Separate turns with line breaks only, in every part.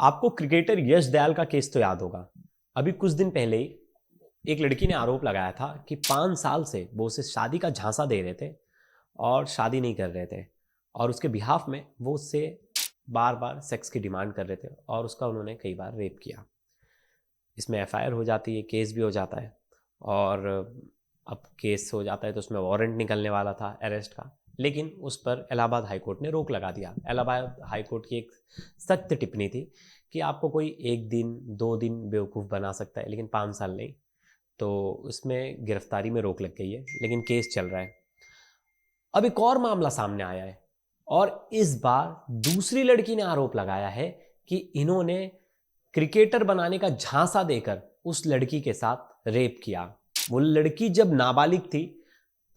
आपको क्रिकेटर यश दयाल का केस तो याद होगा। अभी कुछ दिन पहले ही एक लड़की ने आरोप लगाया था कि 5 साल से वो उसे शादी का झांसा दे रहे थे और शादी नहीं कर रहे थे, और उसके बिहाफ में वो उससे बार बार सेक्स की डिमांड कर रहे थे और उसका उन्होंने कई बार रेप किया। इसमें एफआईआर हो जाती है, केस भी हो जाता है, और अब केस हो जाता है तो उसमें वारंट निकलने वाला था अरेस्ट का, लेकिन उस पर इलाहाबाद हाई कोर्ट ने रोक लगा दिया। इलाहाबाद हाई कोर्ट की एक सख्त टिप्पणी थी कि आपको कोई 1 दिन 2 दिन बेवकूफ़ बना सकता है, लेकिन 5 साल नहीं। तो उसमें गिरफ्तारी में रोक लग गई है, लेकिन केस चल रहा है। अब एक और मामला सामने आया है, और इस बार दूसरी लड़की ने आरोप लगाया है कि इन्होंने क्रिकेटर बनाने का झांसा देकर उस लड़की के साथ रेप किया। वो लड़की जब नाबालिग थी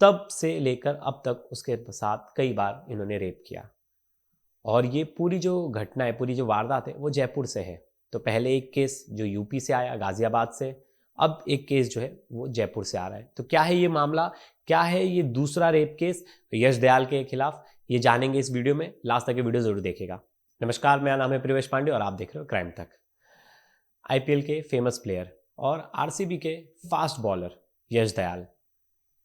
तब से लेकर अब तक उसके साथ कई बार इन्होंने रेप किया। और ये पूरी जो घटना है, पूरी जो वारदात है, वो जयपुर से है। तो पहले एक केस जो यूपी से आया, गाजियाबाद से, अब एक केस जो है वो जयपुर से आ रहा है। तो क्या है ये मामला, क्या है ये दूसरा रेप केस यश दयाल के खिलाफ, ये जानेंगे इस वीडियो में। लास्ट तक ये वीडियो जरूर देखेगा। नमस्कार, मेरा नाम है प्रिवेश पांडे और आप देख रहे हो क्राइम तक। आईपीएल के फेमस प्लेयर और आरसीबी के फास्ट बॉलर यश दयाल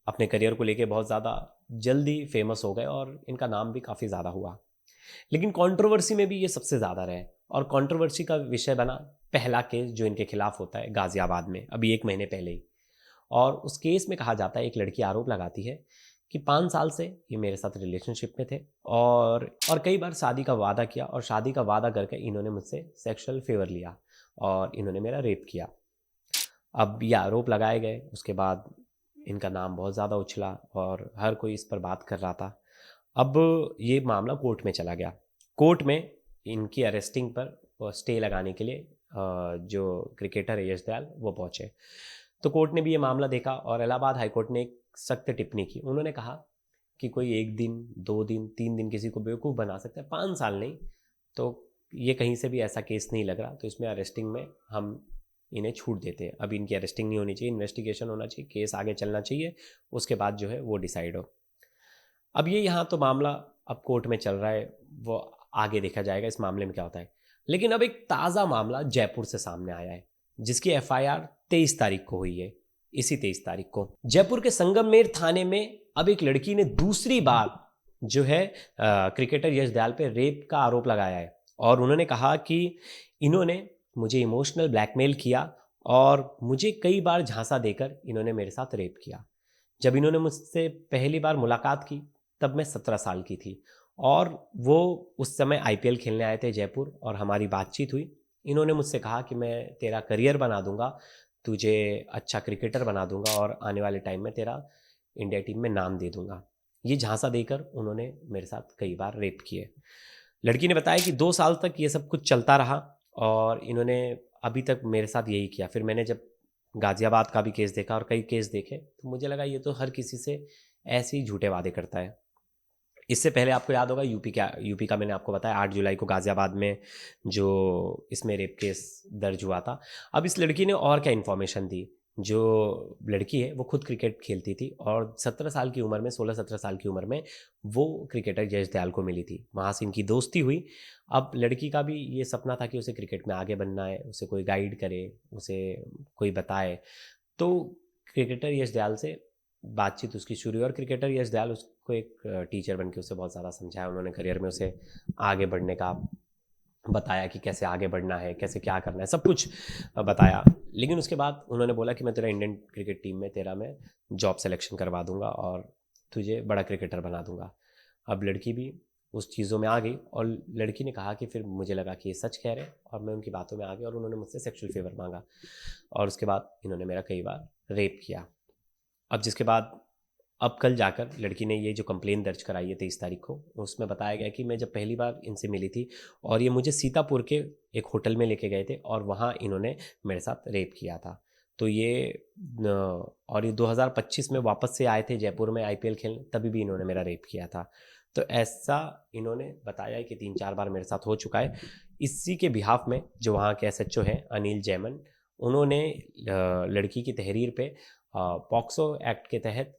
अपने करियर को लेके बहुत ज़्यादा जल्दी फेमस हो गए और इनका नाम भी काफ़ी ज़्यादा हुआ। लेकिन कंट्रोवर्सी में भी ये सबसे ज़्यादा रहे, और कंट्रोवर्सी का विषय बना पहला केस जो इनके खिलाफ होता है गाजियाबाद में अभी 1 महीने पहले ही। और उस केस में कहा जाता है, एक लड़की आरोप लगाती है कि 5 साल से ये मेरे साथ रिलेशनशिप में थे, और कई बार शादी का वादा किया, और शादी का वादा करके इन्होंने मुझसे सेक्सुअल फेवर लिया और इन्होंने मेरा रेप किया। अब ये आरोप लगाए गए, उसके बाद इनका नाम बहुत ज़्यादा उछला और हर कोई इस पर बात कर रहा था। अब ये मामला कोर्ट में चला गया। कोर्ट में इनकी अरेस्टिंग पर स्टे लगाने के लिए जो क्रिकेटर है यश दयाल वो पहुंचे। तो कोर्ट ने भी ये मामला देखा और इलाहाबाद हाई कोर्ट ने एक सख्त टिप्पणी की। उन्होंने कहा कि कोई 1 दिन 2 दिन 3 दिन किसी को बेवकूफ़ बना सकता है, 5 साल नहीं। तो ये कहीं से भी ऐसा केस नहीं लग रहा, तो इसमें अरेस्टिंग में हम इन्हें छूट देते हैं। अब इनकी अरेस्टिंग नहीं होनी चाहिए, इन्वेस्टिगेशन होना चाहिए, केस आगे चलना चाहिए, उसके बाद जो है वो डिसाइड हो। अब ये यहाँ तो मामला अब कोर्ट में चल रहा है, वो आगे देखा जाएगा इस मामले में क्या होता है। लेकिन अब एक ताज़ा मामला जयपुर से सामने आया है, जिसकी एफआईआर 23 तारीख को हुई है। इसी 23 तारीख को जयपुर के संगमनेर थाने में अब एक लड़की ने दूसरी बार जो है क्रिकेटर यश दयाल पे रेप का आरोप लगाया है, और उन्होंने कहा कि इन्होंने मुझे इमोशनल ब्लैकमेल किया और मुझे कई बार झांसा देकर इन्होंने मेरे साथ रेप किया। जब इन्होंने मुझसे पहली बार मुलाकात की तब मैं 17 साल की थी, और वो उस समय आईपीएल खेलने आए थे जयपुर, और हमारी बातचीत हुई। इन्होंने मुझसे कहा कि मैं तेरा करियर बना दूंगा, तुझे अच्छा क्रिकेटर बना दूंगा, और आने वाले टाइम में तेरा इंडिया टीम में नाम दे दूंगा। ये झांसा देकर उन्होंने मेरे साथ कई बार रेप किए। लड़की ने बताया कि 2 साल तक ये सब कुछ चलता रहा, और इन्होंने अभी तक मेरे साथ यही किया। फिर मैंने जब गाजियाबाद का भी केस देखा और कई केस देखे, तो मुझे लगा ये तो हर किसी से ऐसे ही झूठे वादे करता है। इससे पहले आपको याद होगा यूपी का मैंने आपको बताया 8 जुलाई को गाजियाबाद में जो इसमें रेप केस दर्ज हुआ था। अब इस लड़की ने और क्या इन्फॉर्मेशन दी। जो लड़की है वो खुद क्रिकेट खेलती थी, और 17 साल की उम्र में, 16-17 साल की उम्र में वो क्रिकेटर जयेश दयाल को मिली थी, वहाँ से इनकी दोस्ती हुई। अब लड़की का भी ये सपना था कि उसे क्रिकेट में आगे बनना है, उसे कोई गाइड करे, उसे कोई बताए। तो क्रिकेटर यश दयाल से बातचीत उसकी शुरू हुई, और क्रिकेटर यश दयाल उसको एक टीचर बन के उसे बहुत ज़्यादा समझाया। उन्होंने करियर में उसे आगे बढ़ने का बताया कि कैसे आगे बढ़ना है, कैसे क्या करना है, सब कुछ बताया। लेकिन उसके बाद उन्होंने बोला कि मैं तेरा इंडियन क्रिकेट टीम में तेरा मैं जॉब सिलेक्शन करवा दूंगा और तुझे बड़ा क्रिकेटर बना दूंगा। अब लड़की भी उस चीज़ों में आ गई, और लड़की ने कहा कि फिर मुझे लगा कि ये सच कह रहे हैं, और मैं उनकी बातों में आ गई, और उन्होंने मुझसे सेक्सुअल फेवर मांगा, और उसके बाद इन्होंने मेरा कई बार रेप किया। अब जिसके बाद अब कल जाकर लड़की ने ये जो कंप्लेन दर्ज कराई है 23 तारीख को, उसमें बताया गया कि मैं जब पहली बार इनसे मिली थी, और ये मुझे सीतापुर के एक होटल में लेके गए थे, और वहाँ इन्होंने मेरे साथ रेप किया था। तो ये और ये 2025 में वापस से आए थे जयपुर में आईपीएल खेलने, तभी भी इन्होंने मेरा रेप किया था। तो ऐसा इन्होंने बताया है कि 3-4 बार मेरे साथ हो चुका है। इसी के बिहाफ में जो वहाँ के एसएचओ हैं अनिल जैमन, उन्होंने लड़की की तहरीर पे पॉक्सो एक्ट के तहत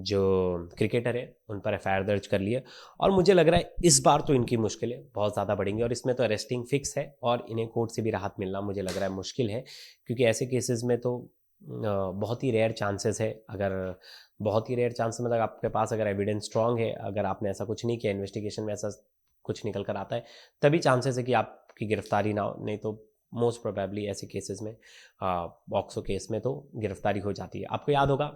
जो क्रिकेटर है उन पर एफआईआर दर्ज कर लिया। और मुझे लग रहा है इस बार तो इनकी मुश्किलें बहुत ज़्यादा बढ़ेंगी, और इसमें तो अरेस्टिंग फिक्स है और इन्हें कोर्ट से भी राहत मिलना मुझे लग रहा है मुश्किल है, क्योंकि ऐसे केसेस में तो बहुत ही रेयर चांसेस है, अगर बहुत ही रेयर चांसेस मतलब आपके पास अगर एविडेंस स्ट्रांग है, अगर आपने ऐसा कुछ नहीं किया, इन्वेस्टिगेशन में ऐसा कुछ निकल कर आता है, तभी चांसेस है कि आपकी गिरफ्तारी ना हो, नहीं तो मोस्ट प्रोबेबली ऐसे केसेस में पॉक्सो केस में तो गिरफ्तारी हो जाती है। आपको याद होगा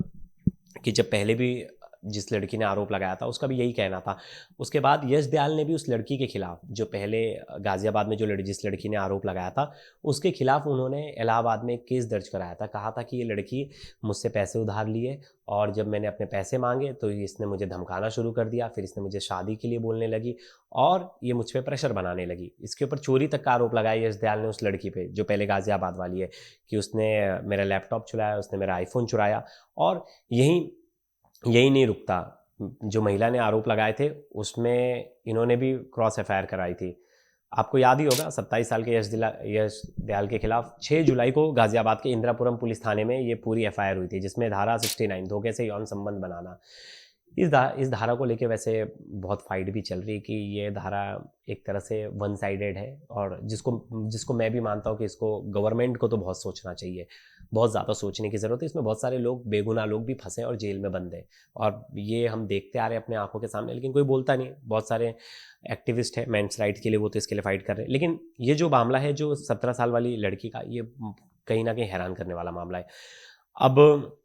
कि जब पहले भी जिस लड़की ने आरोप लगाया था उसका भी यही कहना था, उसके बाद यश दयाल ने भी उस लड़की के खिलाफ, जो पहले गाजियाबाद में जिस लड़की ने आरोप लगाया था उसके खिलाफ उन्होंने इलाहाबाद में एक केस दर्ज कराया था। कहा था कि ये लड़की मुझसे पैसे उधार लिए और जब मैंने अपने पैसे मांगे तो इसने मुझे धमकाना शुरू कर दिया, फिर इसने मुझे शादी के लिए बोलने लगी और ये मुझ पर प्रेशर बनाने लगी। इसके ऊपर चोरी तक का आरोप लगाया यश दयाल ने उस लड़की पे, जो पहले गाजियाबाद वाली है, कि उसने मेरा लैपटॉप चुराया, उसने मेरा आईफोन चुराया। और यही यही नहीं रुकता, जो महिला ने आरोप लगाए थे उसमें इन्होंने भी क्रॉस एफआईआर कराई थी। आपको याद ही होगा 27 साल के यश दयाल के खिलाफ 6 जुलाई को गाजियाबाद के इंदिरापुरम पुलिस थाने में ये पूरी एफआईआर हुई थी, जिसमें धारा 69 धोखे से यौन संबंध बनाना, इस धारा को लेके वैसे बहुत फाइट भी चल रही है कि ये धारा एक तरह से वन साइडेड है, और जिसको जिसको मैं भी मानता हूँ कि इसको गवर्नमेंट को तो बहुत सोचना चाहिए, बहुत ज़्यादा सोचने की ज़रूरत है। इसमें बहुत सारे लोग, बेगुनाह लोग भी फंसे और जेल में बंद हैं, और ये हम देखते आ रहे हैं अपने आंखों के सामने, लेकिन कोई बोलता नहीं। बहुत सारे एक्टिविस्ट हैं मेंस राइट के लिए, वो तो इसके लिए फाइट कर रहे हैं, लेकिन ये जो मामला है जो 17 साल वाली लड़की का, ये कहीं ना कहीं हैरान करने वाला मामला है। अब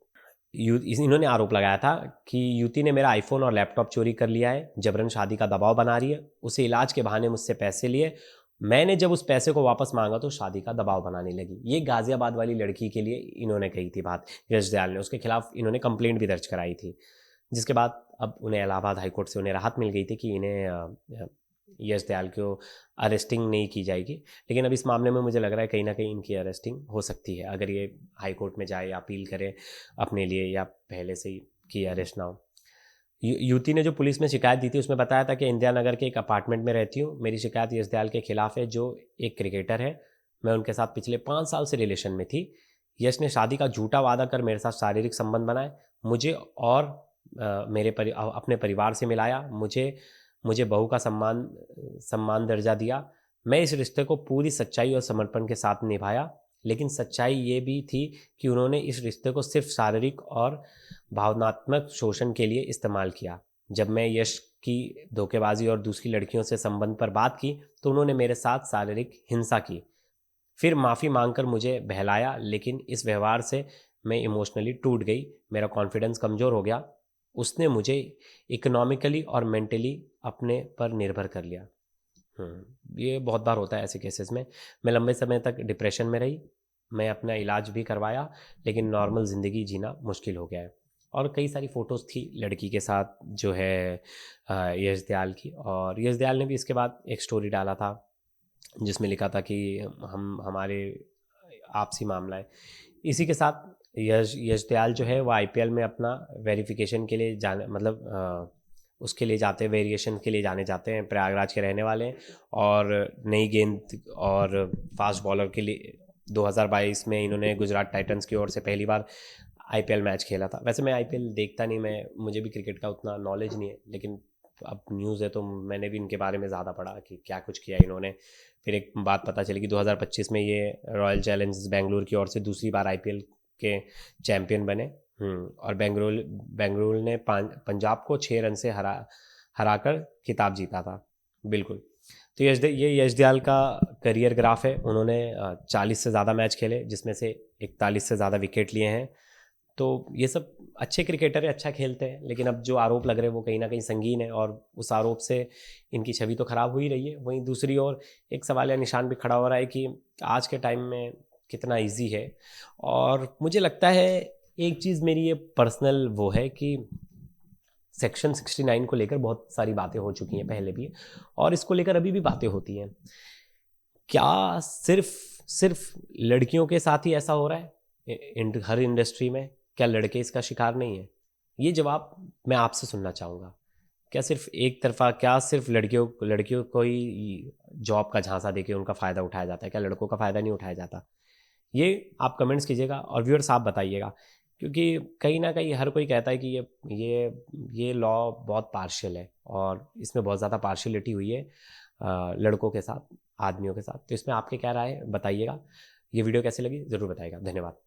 इन्होंने आरोप लगाया था कि युवती ने मेरा आईफोन और लैपटॉप चोरी कर लिया है, जबरन शादी का दबाव बना रही है, उसे इलाज के बहाने मुझसे पैसे लिए, मैंने जब उस पैसे को वापस मांगा तो शादी का दबाव बनाने लगी। ये गाजियाबाद वाली लड़की के लिए इन्होंने कही थी बात यश दयाल ने, उसके खिलाफ इन्होंने कंप्लेंट भी दर्ज कराई थी, जिसके बाद अब उन्हें इलाहाबाद हाईकोर्ट से उन्हें राहत मिल गई थी कि इन्हें यश दयाल को अरेस्टिंग नहीं की जाएगी। लेकिन अब इस मामले में मुझे लग रहा है कहीं ना कहीं इनकी अरेस्टिंग हो सकती है, अगर ये हाई कोर्ट में जाए या अपील करे अपने लिए, या पहले से ही कि अरेस्ट ना हो। युवती ने जो पुलिस में शिकायत दी थी उसमें बताया था कि इंदिरा नगर के एक अपार्टमेंट में रहती हूँ, मेरी शिकायत यश दयाल के खिलाफ है जो एक क्रिकेटर है, मैं उनके साथ पिछले 5 साल से रिलेशन में थी। यश ने शादी का झूठा वादा कर मेरे साथ शारीरिक संबंध बनाए, मुझे और अपने परिवार से मिलाया, मुझे बहू का सम्मान दर्जा दिया। मैं इस रिश्ते को पूरी सच्चाई और समर्पण के साथ निभाया, लेकिन सच्चाई ये भी थी कि उन्होंने इस रिश्ते को सिर्फ शारीरिक और भावनात्मक शोषण के लिए इस्तेमाल किया। जब मैं यश की धोखेबाजी और दूसरी लड़कियों से संबंध पर बात की तो उन्होंने मेरे साथ शारीरिक हिंसा की, फिर माफ़ी मांगकर मुझे बहलाया, लेकिन इस व्यवहार से मैं इमोशनली टूट गई, मेरा कॉन्फिडेंस कमज़ोर हो गया। उसने मुझे इकोनॉमिकली और मेंटली अपने पर निर्भर कर लिया। ये बहुत बार होता है ऐसे केसेस में। मैं लंबे समय तक डिप्रेशन में रही, मैं अपना इलाज भी करवाया, लेकिन नॉर्मल ज़िंदगी जीना मुश्किल हो गया है। और कई सारी फ़ोटोज़ थी लड़की के साथ जो है यश दयाल की, और यश दयाल ने भी इसके बाद एक स्टोरी डाला था जिसमें लिखा था कि हम हमारे आपसी मामला है। इसी के साथ यश दयाल जो है वो आईपीएल में अपना वेरिफिकेशन के लिए जाने, मतलब उसके लिए जाते हैं, वेरिएशन के लिए जाने जाते हैं, प्रयागराज के रहने वाले हैं, और नई गेंद और फास्ट बॉलर के लिए 2022 में इन्होंने गुजरात टाइटंस की ओर से पहली बार आईपीएल मैच खेला था। वैसे मैं आईपीएल देखता नहीं, मुझे भी क्रिकेट का उतना नॉलेज नहीं है, लेकिन अब न्यूज़ है तो मैंने भी इनके बारे में ज़्यादा पढ़ा कि क्या कुछ किया इन्होंने। फिर एक बात पता चली कि 2025 में ये रॉयल चैलेंजर्स बेंगलुरु की ओर से दूसरी बार आईपीएल के चैंपियन बने। और बेंगलुरु ने पंजाब को 6 रन से हराकर खिताब जीता था। बिल्कुल। तो ये यश दयाल का करियर ग्राफ है। उन्होंने 40 से ज़्यादा मैच खेले, जिसमें से 41 से ज़्यादा विकेट लिए हैं। तो ये सब अच्छे क्रिकेटर है, अच्छा खेलते हैं, लेकिन अब जो आरोप लग रहे हैं वो कहीं ना कहीं संगीन है, और उस आरोप से इनकी छवि तो खराब हो ही रही है। वहीं दूसरी ओर एक सवाल या निशान भी खड़ा हो रहा है कि आज के टाइम में कितना इजी है। और मुझे लगता है एक चीज़ मेरी ये पर्सनल वो है कि सेक्शन 69 को लेकर बहुत सारी बातें हो चुकी हैं पहले भी, और इसको लेकर अभी भी बातें होती हैं। क्या सिर्फ सिर्फ लड़कियों के साथ ही ऐसा हो रहा है हर इंडस्ट्री में? क्या लड़के इसका शिकार नहीं है? ये जवाब मैं आपसे सुनना चाहूँगा। क्या सिर्फ एक तरफा, क्या सिर्फ लड़कियों को ही जॉब का झांसा देके उनका फ़ायदा उठाया जाता है? क्या लड़कों का फ़ायदा नहीं उठाया जाता? ये आप कमेंट्स कीजिएगा और व्यूअर्स आप बताइएगा क्योंकि कहीं ना कहीं हर कोई कहता है कि ये लॉ बहुत पार्शियल है और इसमें बहुत ज़्यादा पार्शियलिटी हुई है लड़कों के साथ, आदमियों के साथ। तो इसमें आपके क्या राय है बताइएगा। ये वीडियो कैसी लगी ज़रूर बताइएगा। धन्यवाद।